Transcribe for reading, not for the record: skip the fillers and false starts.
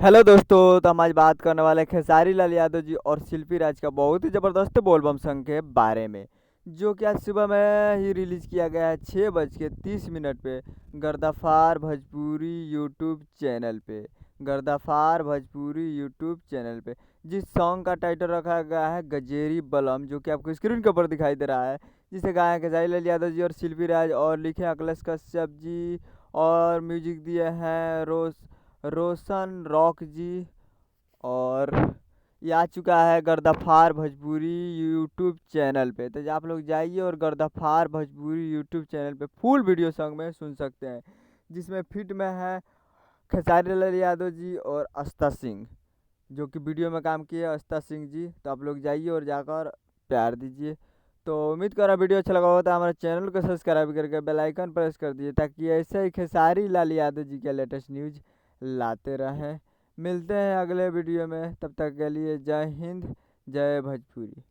Hello दोस्तों, तो हम आज बात करने वाले हैं खेसारी लाल यादव जी और शिल्पी राज का बहुत ही ज़बरदस्त बोलबम सॉन्ग के बारे में, जो कि आज सुबह में ही रिलीज़ किया गया है 6:30 पे गर्दाफार भोजपुरी यूट्यूब चैनल पे। गर्दाफार भोजपुरी यूट्यूब चैनल पे जिस सॉन्ग का टाइटल रखा गया है गजेरी बलम, जो कि आपको स्क्रीन के ऊपर दिखाई दे रहा है, जिसे गाया है खेसारी लाल यादव जी और शिल्पी राज, और लिखे हैं अखिलेश कश्यप जी, और म्यूजिक दिए हैं रोशन रॉक जी। और ये आ चुका है गर्दाफार भोजपुरी यूट्यूब चैनल पे, तो आप लोग जाइए और गर्दाफार भोजपुरी यूट्यूब चैनल पे फुल वीडियो सॉन्ग में सुन सकते हैं, जिसमें फिट में है खेसारी लाल यादव जी और अस्ता सिंह, जो कि वीडियो में काम किए अस्ता सिंह जी। तो आप लोग जाइए और जाकर प्यार दीजिए। तो उम्मीद कर रहा वीडियो अच्छा लगा हो तो हमारे चैनल को सब्सक्राइब करके बेल आइकन प्रेस कर दीजिए, ताकि ऐसे ही खेसारी लाल यादव जी के लेटेस्ट न्यूज लाते रहें। मिलते हैं अगले वीडियो में, तब तक के लिए जय हिंद, जय भोजपुरी।